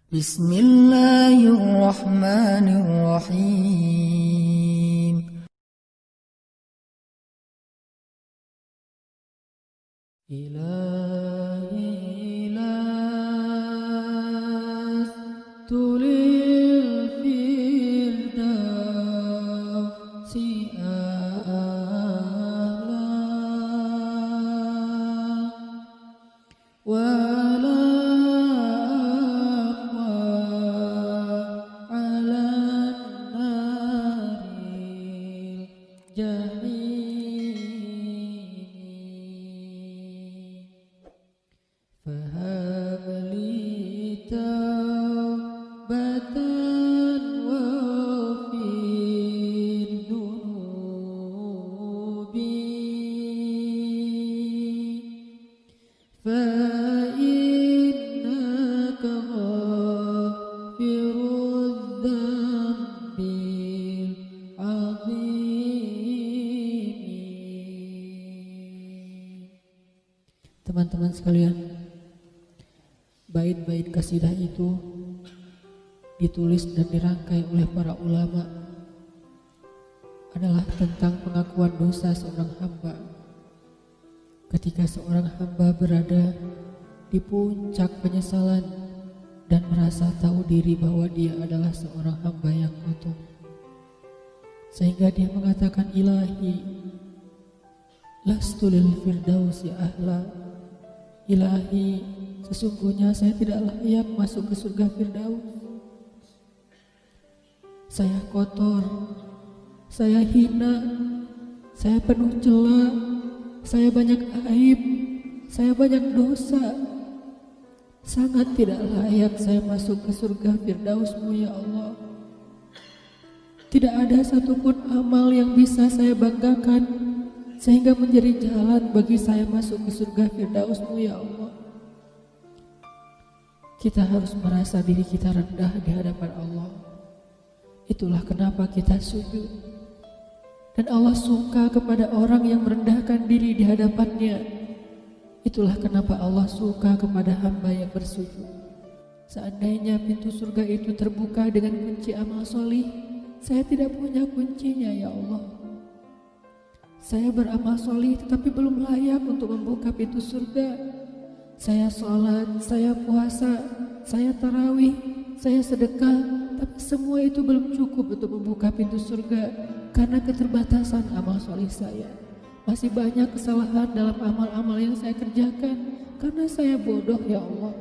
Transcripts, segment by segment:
Bismillahirrahmanirrahim. Ilahi ilas tulil firdausi a'la wala aqwa ala naril jahim fahabli taubatan wafir dunubi فإنك غافر الذنب العظيم. Teman-teman sekalian, bait-bait kasidah itu ditulis dan dirangkai oleh para ulama adalah tentang pengakuan dosa seorang hamba. Ketika seorang hamba berada di puncak penyesalan dan merasa tahu diri bahwa dia adalah seorang hamba yang kotor, sehingga dia mengatakan, Ilahi lastu lil firdausi ahla. Ilahi, sesungguhnya saya tidak layak masuk ke surga Firdaus. Saya kotor, saya hina, saya penuh celah, saya banyak aib, saya banyak dosa. Sangat tidak layak saya masuk ke surga Firdaus-Mu ya Allah. Tidak ada satupun amal yang bisa saya banggakan sehingga menjadi jalan bagi saya masuk ke surga Firdaus-Mu ya Allah. Kita harus merasa diri kita rendah di hadapan Allah. Itulah kenapa kita sujud. Dan Allah suka kepada orang yang merendahkan diri di hadapannya. Itulah kenapa Allah suka kepada hamba yang bersujud. Seandainya pintu surga itu terbuka dengan kunci amal solih, saya tidak punya kuncinya ya Allah. Saya beramal solih tetapi belum layak untuk membuka pintu surga. Saya sholat, saya puasa, saya tarawih, saya sedekah, tapi semua itu belum cukup untuk membuka pintu surga. Karena keterbatasan amal soleh saya. Masih banyak kesalahan dalam amal-amal yang saya kerjakan karena saya bodoh ya Allah.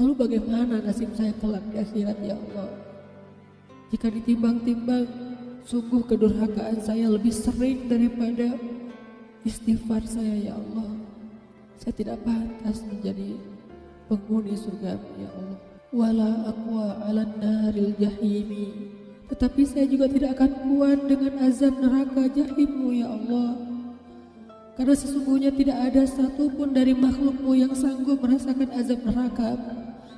Lalu bagaimana nasib saya kelak di akhirat ya Allah? Jika ditimbang-timbang, sungguh kedurhakaan saya lebih sering daripada istighfar saya ya Allah. Saya tidak pantas menjadi penghuni surga ya Allah. Wala aqwa 'alan naril jahimi. Tetapi saya juga tidak akan kuat dengan azab neraka jahim-Mu ya Allah. Karena sesungguhnya tidak ada satupun dari makhluk-Mu yang sanggup merasakan azab neraka.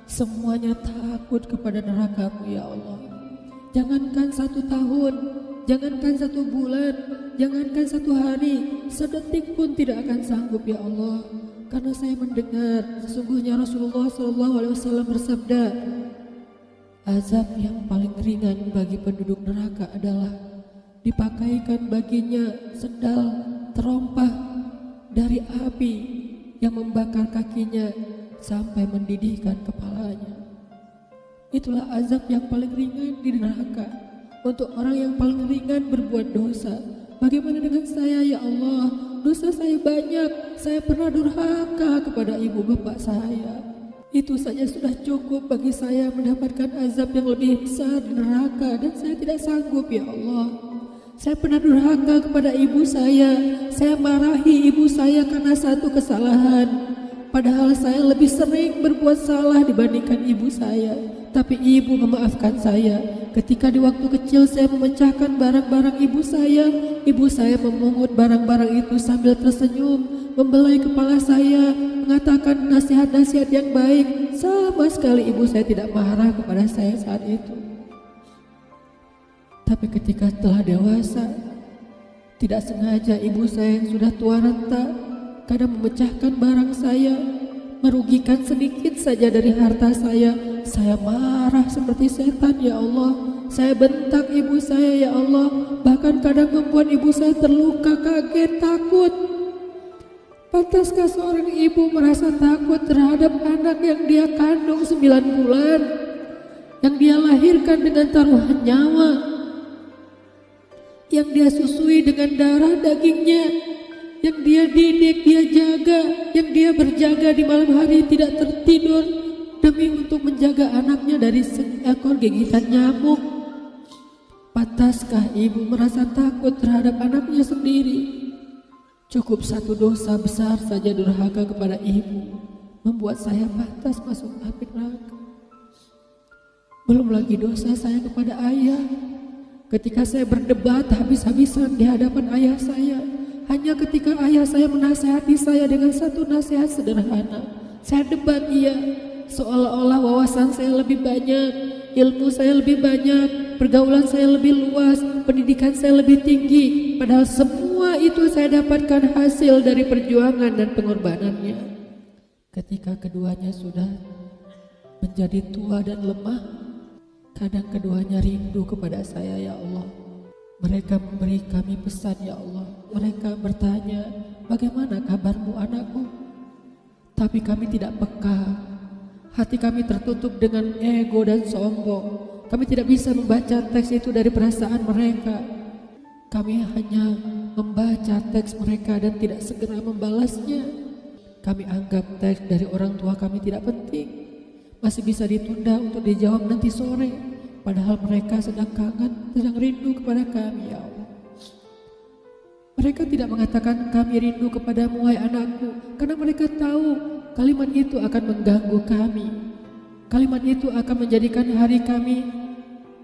Semuanya takut kepada neraka-Mu ya Allah. Jangankan 1 tahun, jangankan 1 bulan, jangankan 1 hari, sedetik pun tidak akan sanggup ya Allah. Karena saya mendengar sesungguhnya Rasulullah SAW bersabda, azab yang paling ringan bagi penduduk neraka adalah dipakaikan baginya sendal terompah dari api yang membakar kakinya sampai mendidihkan kepalanya. Itulah azab yang paling ringan di neraka untuk orang yang paling ringan berbuat dosa. Bagaimana dengan saya ya Allah? Dosa saya banyak, saya pernah durhaka kepada ibu bapak saya. Itu saja sudah cukup bagi saya mendapatkan azab yang lebih besar di neraka, dan saya tidak sanggup ya Allah. Saya pernah durhaka kepada ibu saya marahi ibu saya karena 1 kesalahan. Padahal saya lebih sering berbuat salah dibandingkan ibu saya. Tapi ibu memaafkan saya. Ketika di waktu kecil saya memecahkan barang-barang ibu saya memungut barang-barang itu sambil tersenyum, membelai kepala saya, mengatakan nasihat-nasihat yang baik. Sama sekali ibu saya tidak marah kepada saya saat itu. Tapi ketika telah dewasa, tidak sengaja ibu saya yang sudah tua renta kadang memecahkan barang saya, merugikan sedikit saja dari harta saya saya marah seperti setan ya Allah. Saya bentak ibu saya ya Allah. Bahkan kadang membuat ibu saya terluka, kaget, takut. Pantaskah seorang ibu merasa takut terhadap anak yang dia kandung 9 bulan, yang dia lahirkan dengan taruhan nyawa, yang dia susui dengan darah dagingnya, yang dia didik, dia jaga, yang dia berjaga di malam hari tidak tertidur demi untuk menjaga anaknya dari seekor gigitan nyamuk. Pantaskah ibu merasa takut terhadap anaknya sendiri? Cukup satu dosa besar saja durhaka kepada ibu membuat saya pantas masuk api neraka. Belum lagi dosa saya kepada ayah. Ketika saya berdebat habis-habisan di hadapan ayah saya, hanya ketika ayah saya menasihati saya dengan satu nasihat sederhana, saya debat dia, seolah-olah wawasan saya lebih banyak, ilmu saya lebih banyak, pergaulan saya lebih luas, pendidikan saya lebih tinggi. Padahal semua itu saya dapatkan hasil dari perjuangan dan pengorbanannya. Ketika keduanya sudah menjadi tua dan lemah, kadang keduanya rindu kepada saya ya Allah. Mereka memberi kami pesan ya Allah. Mereka bertanya, bagaimana kabarmu anakku? Tapi kami tidak peka. Hati kami tertutup dengan ego dan sombong. Kami tidak bisa membaca teks itu dari perasaan mereka. Kami hanya membaca teks mereka dan tidak segera membalasnya. Kami anggap teks dari orang tua kami tidak penting, masih bisa ditunda untuk dijawab nanti sore. Padahal mereka sedang kangen, sedang rindu kepada kami ya Allah. Mereka tidak mengatakan kami rindu kepadamu wahai anakku, karena mereka tahu kalimat itu akan mengganggu kami. Kalimat itu akan menjadikan hari kami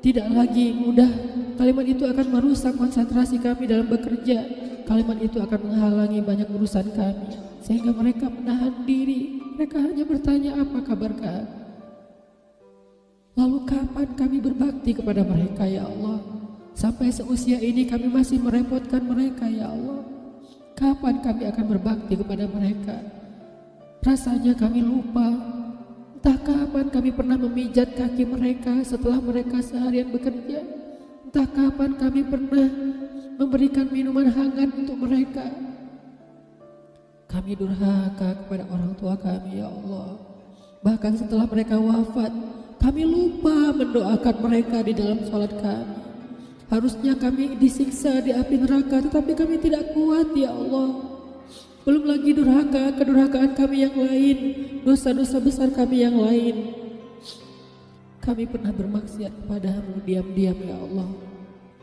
tidak lagi mudah. Kalimat itu akan merusak konsentrasi kami dalam bekerja. Kalimat itu akan menghalangi banyak urusan kami, sehingga mereka menahan diri. Mereka hanya bertanya, apa kabar kami? Lalu kapan kami berbakti kepada mereka ya Allah? Sampai seusia ini kami masih merepotkan mereka ya Allah. Kapan kami akan berbakti kepada mereka? Rasanya kami lupa. Entah kapan kami pernah memijat kaki mereka setelah mereka seharian bekerja. Entah kapan kami pernah memberikan minuman hangat untuk mereka. Kami durhaka kepada orang tua kami ya Allah. Bahkan setelah mereka wafat, kami lupa mendoakan mereka di dalam sholat kami. Harusnya kami disiksa di api neraka, tetapi kami tidak kuat ya Allah. Belum lagi durhaka, kedurhakaan kami yang lain, dosa-dosa besar kami yang lain. Kami pernah bermaksiat kepadamu diam-diam ya Allah.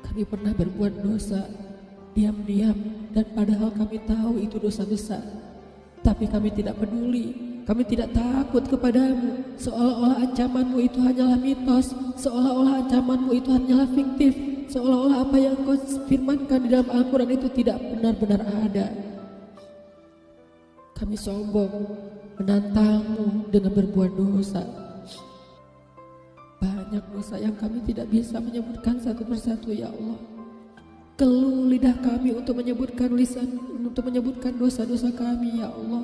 Kami pernah berbuat dosa diam-diam, dan padahal kami tahu itu dosa besar. Tapi kami tidak peduli, kami tidak takut kepadamu. Seolah-olah ancamanmu itu hanyalah mitos, seolah-olah ancamanmu itu hanyalah fiktif, seolah-olah apa yang kau firmankan di dalam Al-Quran itu tidak benar-benar ada. Kami sombong menantangmu dengan berbuat dosa. Banyak dosa yang kami tidak bisa menyebutkan satu persatu ya Allah. Keluh lidah kami untuk menyebutkan dosa-dosa kami ya Allah.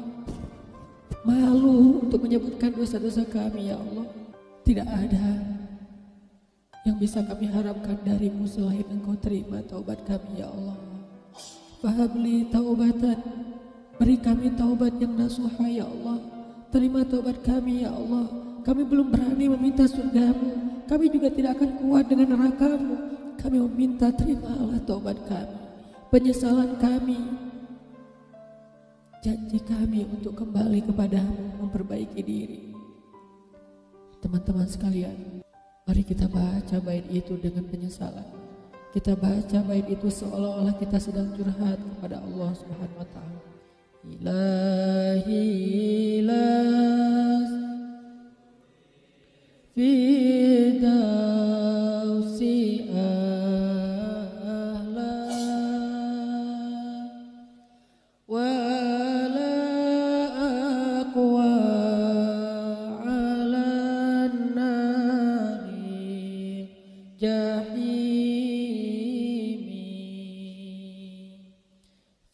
Malu untuk menyebutkan dosa-dosa kami ya Allah. Tidak ada yang bisa kami harapkan darimu selain Engkau terima taubat kami ya Allah. Fahabli taubatan, beri kami taubat yang nasuha ya Allah. Terima taubat kami ya Allah. Kami belum berani meminta surgamu, kami juga tidak akan kuat dengan nerakamu. Kami meminta terimalah taubat kami, penyesalan kami, janji kami untuk kembali kepadamu, memperbaiki diri. Teman-teman sekalian, mari kita baca bait itu dengan penyesalan. Kita baca bait itu seolah-olah kita sedang curhat kepada Allah Subhanahu wa Ta'ala. Ilahi ilas Fidausi ahla wala aqwa ala nari jahimi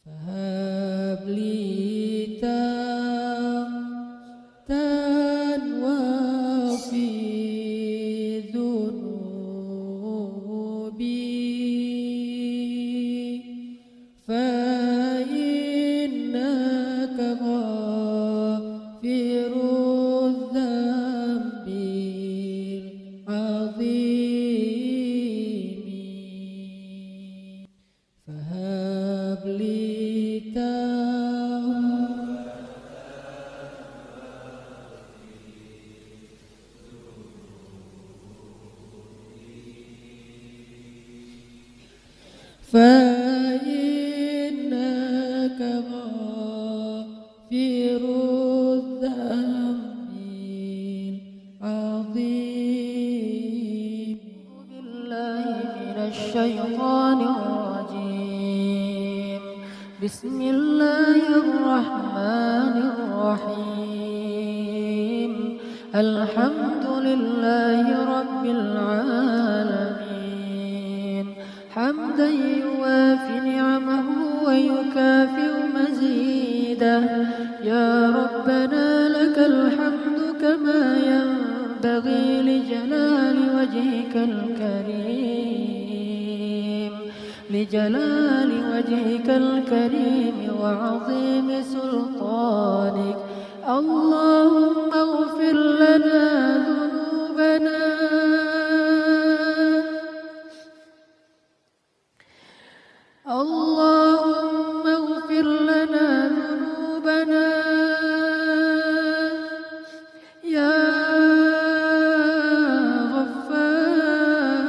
fahabli tan wafi فإنك غافر الذنب العظيم. بالله من الشيطان الرجيم. بسم الله الرحمن الرحيم. الحمد لله رب العالمين حمدا يوافي نعمه ويكافئ مزيده. يا ربنا لك الحمد كما ينبغي لجلال وجهك الكريم وعظيم سلطانك. اللهم اغفر لنا ذنوبنا اللهم اغفر لنا ذنوبنا يا غفار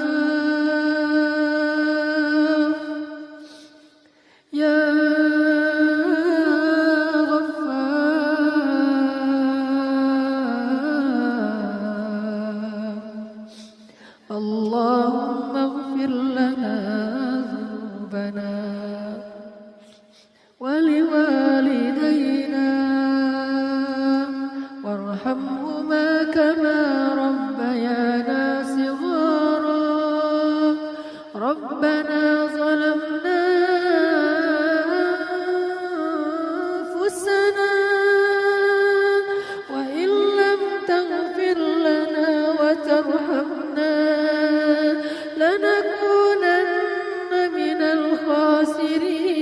يا اللهم اغفر لنا ذنوبنا ولوالدينا وارحمهما كما ربيانا صغارا. ربنا ظلمنا أنفسنا وإن لم تغفر لنا وترحمنا لنكونن من الخاسرين.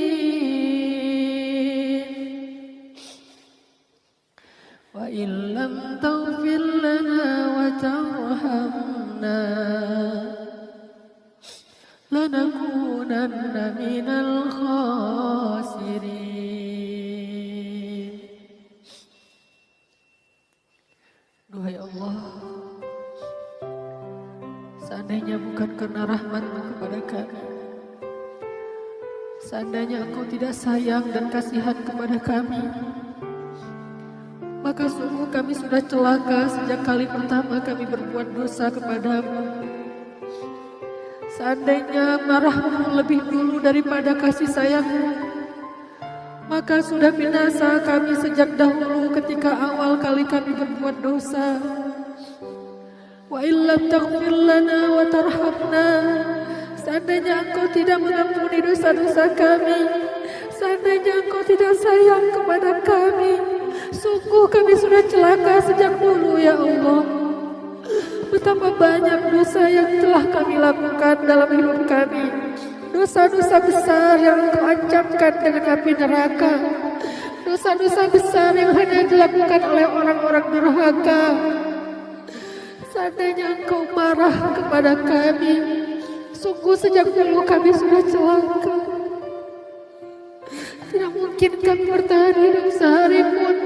وإن لم تغفر لنا وترحمنا لنكونن من الخاسرين. Duhai Allah, seandainya bukan karena rahmat-Mu kepada kami, seandainya Engkau tidak sayang dan kasihan kepada kami, maka sungguh kami sudah celaka sejak kali pertama kami berbuat dosa kepadamu. Seandainya marah-Mu lebih dulu daripada kasih sayang-Mu, maka sudah binasa kami sejak dahulu ketika awal kali kami berbuat dosa. Wa illam taghfir lana wa tarhamna, seandainya Engkau tidak mengampuni dosa-dosa kami, seandainya Engkau tidak sayang kepada kami, sungguh kami sudah celaka sejak dulu ya Allah. Betapa banyak dosa yang telah kami lakukan dalam hidup kami, dosa-dosa besar yang Engkau ancamkan dengan api neraka, dosa-dosa besar yang hanya dilakukan oleh orang-orang durhaka. Seandainya Engkau marah kepada kami, sungguh sejak dulu kami sudah celaka. Tidak mungkin kami bertahan hidup sehari pun,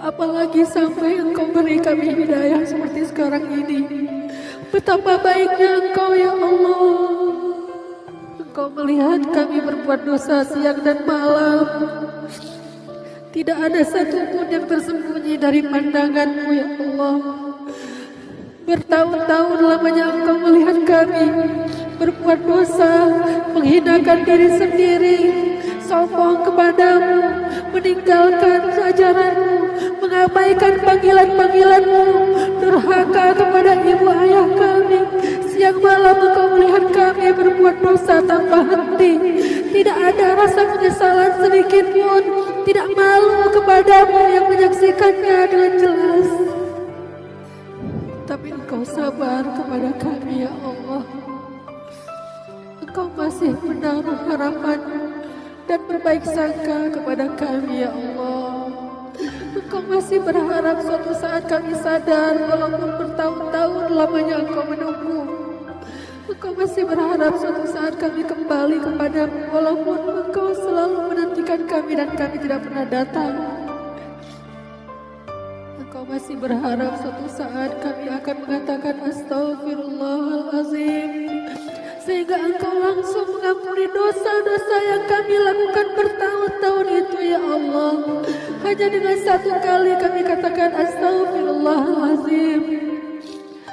apalagi sampai Engkau beri kami hidayah seperti sekarang ini. Betapa baiknya Engkau ya Allah. Engkau melihat kami berbuat dosa siang dan malam. Tidak ada satupun yang tersembunyi dari pandangan-Mu ya Allah. Bertahun-tahun lamanya Engkau melihat kami berbuat dosa, menghinakan diri sendiri, sombong kepadamu, meninggalkan ajaran-Mu, mengabaikan panggilan-panggilan-Mu, durhaka kepada ibu ayah kami. Siang malam Engkau melihat kami berbuat dosa tanpa henti. Tidak ada rasa penyesalan sedikit pun, tidak malu kepadamu yang menyaksikannya dengan jelas. Tapi Engkau sabar kepada kami ya Allah. Engkau masih menaruh harapan dan berbaik sangka kepada kami ya Allah. Engkau masih berharap suatu saat kami sadar walaupun bertahun-tahun lamanya Engkau menunggu. Engkau masih berharap suatu saat kami kembali kepadamu walaupun Engkau selalu menantikan kami dan kami tidak pernah datang. Engkau masih berharap suatu saat kami akan mengatakan Astaghfirullahalazim. sehingga Engkau langsung mengampuni dosa-dosa yang kami lakukan bertahun-tahun itu ya Allah. Hanya dengan satu kali kami katakan astagfirullahalazim.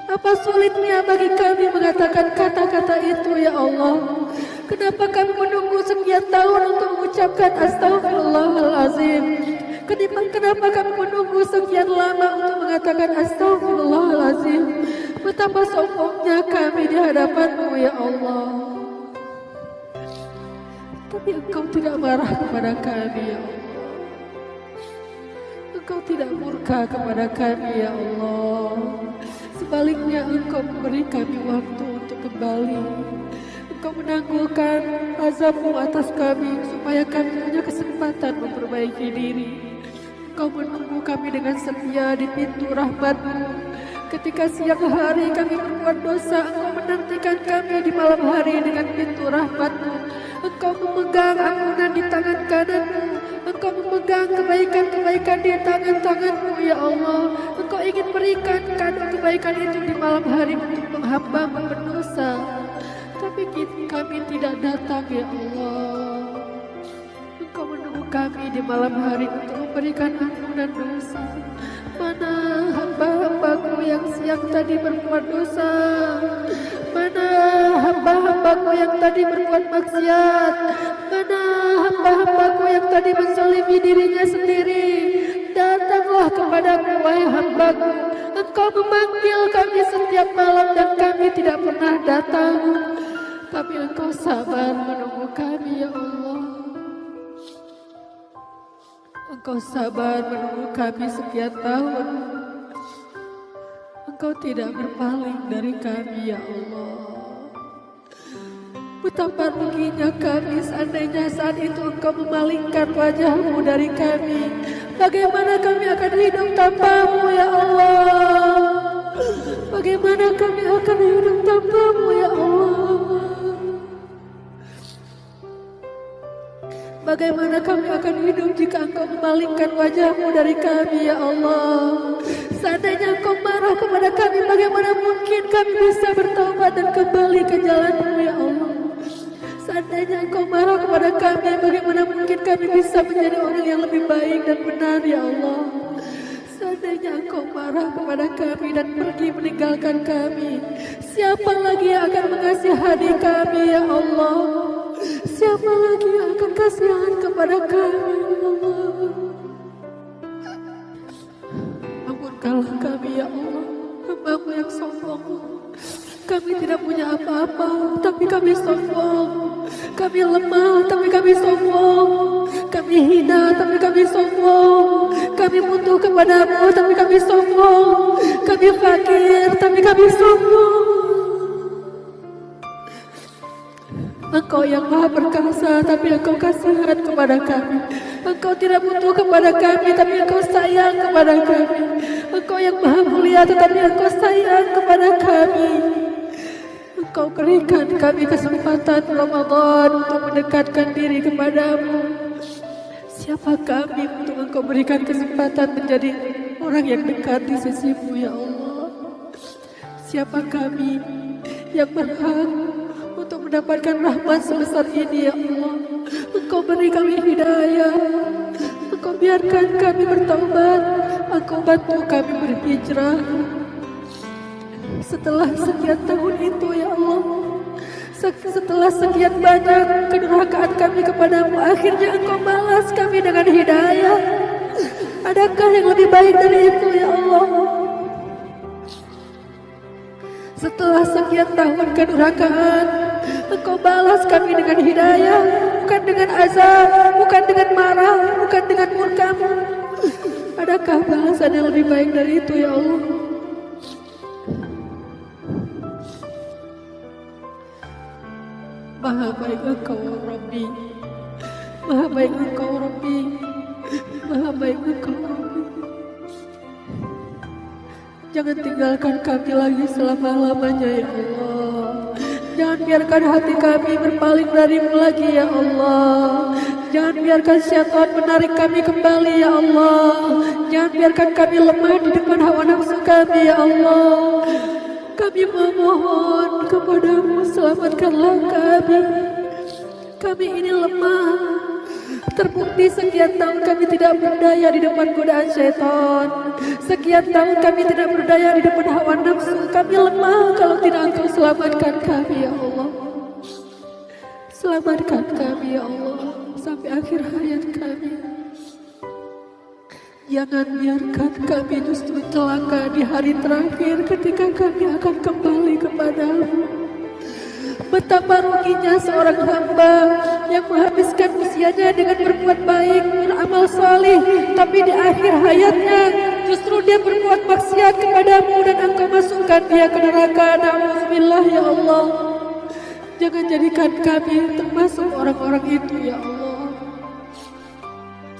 Apa sulitnya bagi kami mengatakan kata-kata itu ya Allah? Kenapa kami menunggu sekian tahun untuk mengucapkan astagfirullahalazim? Kenapa kami menunggu sekian lama untuk mengatakan astagfirullahalazim? Betapa sombongnya kami di hadapan-Mu ya Allah. Tapi Engkau tidak marah kepada kami ya Allah. Engkau tidak murka kepada kami ya Allah. Sebaliknya Engkau memberi kami waktu untuk kembali. Engkau menangguhkan azab-Mu atas kami supaya kami punya kesempatan memperbaiki diri. Engkau menunggu kami dengan setia di pintu rahmat-Mu. Ketika siang hari kami berbuat dosa, Engkau menantikan kami di malam hari dengan pintu rahmat-Mu. Engkau memegang ampunan di tangan kanan-Mu. Engkau memegang kebaikan-kebaikan di tangan-tangan-Mu ya Allah. Engkau ingin berikan kado kebaikan itu di malam hari untuk hamba-Mu berdosa. Tapi kami tidak datang ya Allah. Engkau menunggu kami di malam hari untuk memberikan ampunan dosa. Mana hamba-hambaku yang siang tadi berbuat dosa? Mana hamba-hambaku yang tadi berbuat maksiat? Mana hamba-hambaku yang tadi menzalimi dirinya sendiri? Datanglah kepadaku wahai hambaku. Engkau memanggil kami setiap malam dan kami tidak pernah datang. Tapi Engkau sabar menunggu kami ya Allah. Engkau sabar menunggu kami sekian tahun. Engkau tidak berpaling dari kami ya Allah. Betapa ruginya kami seandainya saat itu Engkau memalingkan wajah-Mu dari kami. Bagaimana kami akan hidup tanpa-Mu ya Allah? Bagaimana kami akan hidup tanpa-Mu ya Allah? Bagaimana kami akan hidup jika Engkau memalingkan wajah-Mu dari kami ya Allah? Seandainya Engkau marah kepada kami, bagaimana mungkin kami bisa bertaubat dan kembali ke jalan-Mu ya Allah? Seandainya Engkau marah kepada kami, bagaimana mungkin kami bisa menjadi orang yang lebih baik dan benar ya Allah? Seandainya Engkau marah kepada kami dan pergi meninggalkan kami, siapa lagi yang akan mengasihani kami ya Allah? Siapa lagi yang akan kasihan kepada kami ya Allah? Ampunkanlah kami ya Allah, hamba-Mu yang sombong. Kami tidak punya apa-apa, tapi kami sombong. Kami lemah, tapi kami sombong. Kami hina, tapi kami sombong. Kami butuh kepada-Mu, tapi kami sombong. Kami fakir, tapi kami sombong. Engkau yang maha perkasa, tapi Engkau kasihan kepada kami. Engkau tidak butuh kepada kami, tapi Engkau sayang kepada kami. Engkau yang maha mulia, tetapi Engkau sayang kepada kami. Engkau berikan kami kesempatan Ramadan untuk mendekatkan diri kepada-Mu. Siapa kami untuk Engkau berikan kesempatan menjadi orang yang dekat di sisi-Mu ya Allah? Siapa kami yang berhak untuk mendapatkan rahmat sebesar ini ya Allah? Engkau beri kami hidayah. Engkau biarkan kami bertaubat. Engkau bantu kami berhijrah. Setelah sekian tahun itu ya Allah, setelah sekian banyak kedurhakaan kami kepada-Mu, akhirnya Engkau balas kami dengan hidayah. Adakah yang lebih baik dari itu ya Allah? Setelah sekian tahun kedurhakaan, Engkau balas kami dengan hidayah, bukan dengan azab, bukan dengan marah, bukan dengan murka-Mu. Adakah balasan yang lebih baik dari itu ya Allah? Maha baik Engkau Rabbi, maha baik Engkau Rabbi, maha baik Engkau Rabbi. Jangan tinggalkan kami lagi selama-lamanya ya Allah. Jangan biarkan hati kami berpaling dari-Mu lagi ya Allah. Jangan biarkan syaitan menarik kami kembali ya Allah. Jangan biarkan kami lemah di depan hawa nafsu kami ya Allah. Kami memohon kepadamu, selamatkanlah kami. Kami ini lemah. Terbukti sekian tahun kami tidak berdaya di depan godaan syaitan. Sekian tahun kami tidak berdaya di depan hawa nafsu. Kami lemah kalau tidak Engkau selamatkan kami, ya Allah. Selamatkan kami, ya Allah, sampai akhir hayat kami. Jangan biarkan kami justru celaka di hari terakhir ketika kami akan kembali kepadamu. Betapa ruginya seorang hamba yang menghabiskan usianya dengan berbuat baik, beramal saleh, tapi di akhir hayatnya justru dia berbuat maksiat kepadamu dan Engkau masukkan dia ke neraka. Na'udzubillah, ya Allah. Jangan jadikan kami termasuk orang-orang itu, ya Allah.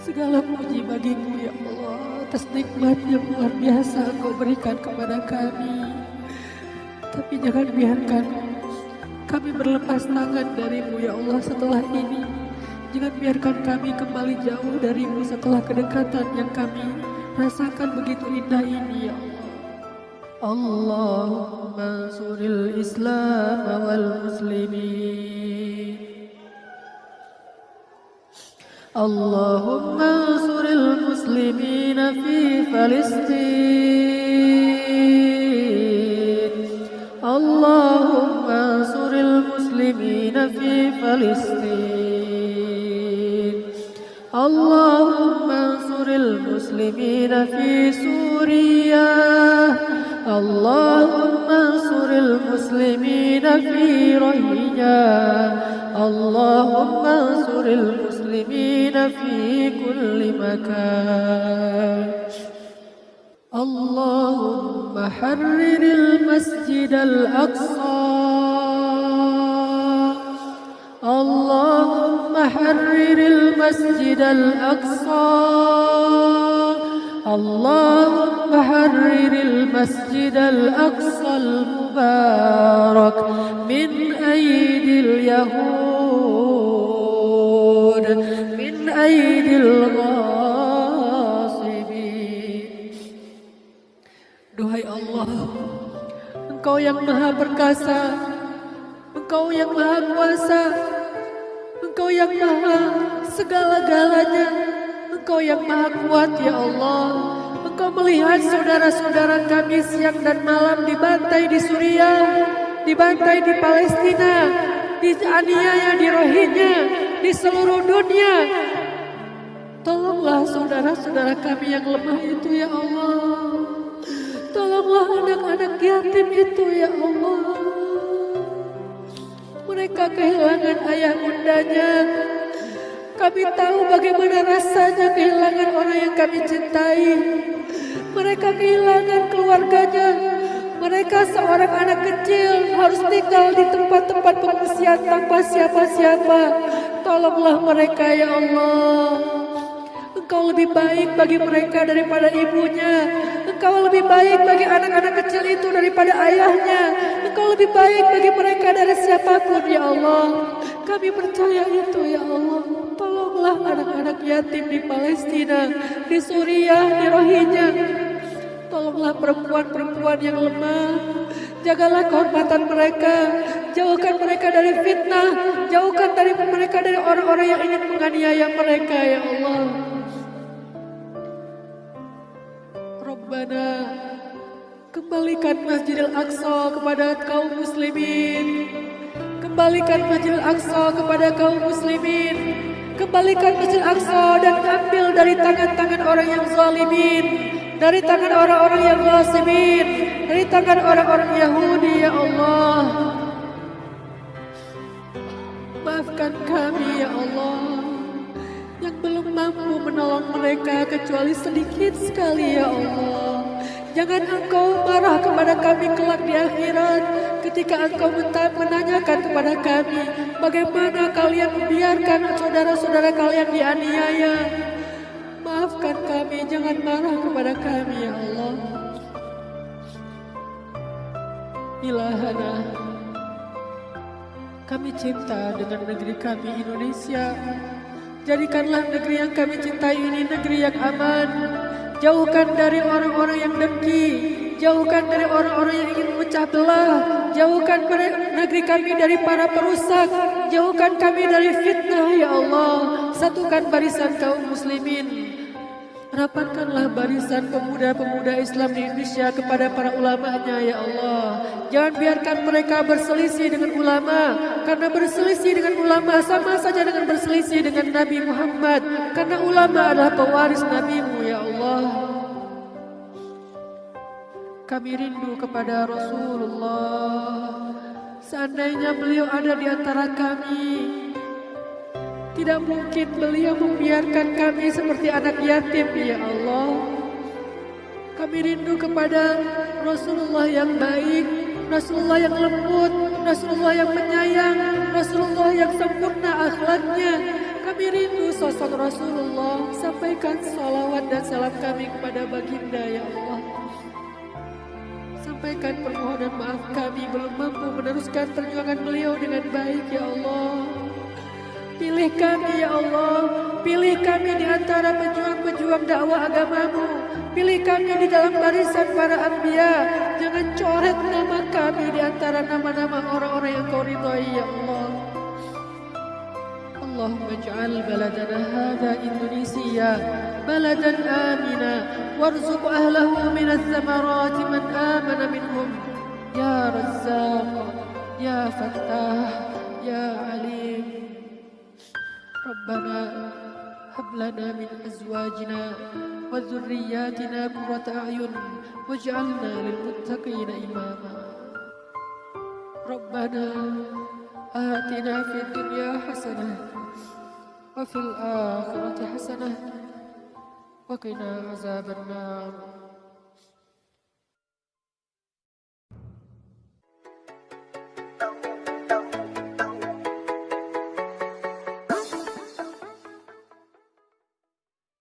Segala puji bagimu, ya Allah, atas nikmat yang luar biasa Engkau berikan kepada kami. Tapi jangan biarkan kami berlepas tangan darimu, ya Allah, setelah ini. Jangan biarkan kami kembali jauh darimu setelah kedekatan yang kami rasakan begitu indah ini, ya Allah. Allahumma ansuril Islam wal muslimin. Allahumma ansuril muslimin fi Palestin. Allahumma ansuril muslimin fi Palestin. Allahumma ansuril muslimin fi Suriah. Allahumma ansuril muslimin fi Rohingya. Allahumma ansuril muslimin fi kulli makan. Allahumma harriril masjid al-aqsa. Allahumma harriril masjid al-aqsa. Allahumma harriril masjid al-aqsa al-mubarak min aydil yahud, min aydil ghasibin. Duhai Allah, Engkau yang maha perkasa, Engkau yang maha kuasa, Engkau yang maha segala-galanya, Engkau yang maha kuat, ya Allah. Engkau melihat saudara-saudara kami siang dan malam dibantai di Suriah, dibantai di Palestina, dianiaya di Rohingya, di seluruh dunia. Tolonglah saudara-saudara kami yang lemah itu, ya Allah. Tolonglah anak-anak yatim itu, ya Allah. Mereka kehilangan ayah bundanya. Kami tahu bagaimana rasanya kehilangan orang yang kami cintai. Mereka kehilangan keluarganya. Mereka seorang anak kecil harus tinggal di tempat-tempat pengungsian tanpa siapa-siapa. Tolonglah mereka, ya Allah. Engkau lebih baik bagi mereka daripada ibunya. Engkau lebih baik bagi anak-anak kecil itu daripada ayahnya. Engkau lebih baik bagi mereka dari siapapun, ya Allah. Kami percaya itu, ya Allah. Tolonglah anak-anak yatim di Palestina, di Suriah, di Rohingya. Tolonglah perempuan-perempuan yang lemah. Jagalah kehormatan mereka. Jauhkan mereka dari fitnah. Jauhkan mereka dari orang-orang yang ingin menganiaya mereka, ya Allah. Rabbana, kembalikan Masjidil Aqsa kepada kaum muslimin. Kembalikan Masjidil Aqsa kepada kaum muslimin. Kembalikan Masjidil Aqsa dan ambil dari tangan-tangan orang yang zalimin, dari tangan orang-orang yang ghasibin, dari tangan orang-orang Yahudi, ya Allah. Maafkan kami, ya Allah, yang belum mampu menolong mereka kecuali sedikit sekali, ya Allah. Jangan Engkau marah kepada kami kelak di akhirat ketika Engkau menanyakan kepada kami bagaimana kalian membiarkan saudara-saudara kalian dianiaya. Maafkan kami, jangan marah kepada kami, ya Allah. Ilahana, kami cinta dengan negeri kami Indonesia. Jadikanlah negeri yang kami cintai ini negeri yang aman. Jauhkan dari orang-orang yang dengki. Jauhkan dari orang-orang yang ingin memecah belah. Jauhkan negeri kami dari para perusak. Jauhkan kami dari fitnah ya Allah. Satukan barisan kaum muslimin. Rapatkanlah barisan pemuda-pemuda Islam di Indonesia kepada para ulamanya ya Allah. Jangan biarkan mereka berselisih dengan ulama. Karena berselisih dengan ulama sama saja dengan berselisih dengan Nabi Muhammad. Karena ulama adalah pewaris Nabi-Mu ya Allah. Kami rindu kepada Rasulullah. Seandainya beliau ada di antara kami, tidak mungkin beliau membiarkan kami seperti anak yatim ya Allah. Kami rindu kepada Rasulullah yang baik, Rasulullah yang lembut, Rasulullah yang menyayang, Rasulullah yang sempurna akhlaknya. Kami rindu sosok Rasulullah. Sampaikan salawat dan salam kami kepada baginda ya Allah. Sampaikan permohonan maaf kami belum mampu meneruskan perjuangan beliau dengan baik ya Allah. Pilih kami ya Allah, pilih kami di antara pejuang-pejuang dakwah agamamu. Pilih kami di dalam barisan para anbiya. Jangan coret nama kami di antara nama-nama orang-orang yang kau ridhai ya Allah. Allahumma ij'al baladana hadha Indonesia baladan amina warzuq ahlahu minaz zamarati man amana minhum ya Razzaq ya Fattah ya Alim. Rabbana hab lana min azwajina wa dhurriyyatina qurrata a'yun waj'alna lil muttaqina imama. Rabbana atina fid dunya hasanah wa fil akhirati hasanah wa qina azabannar.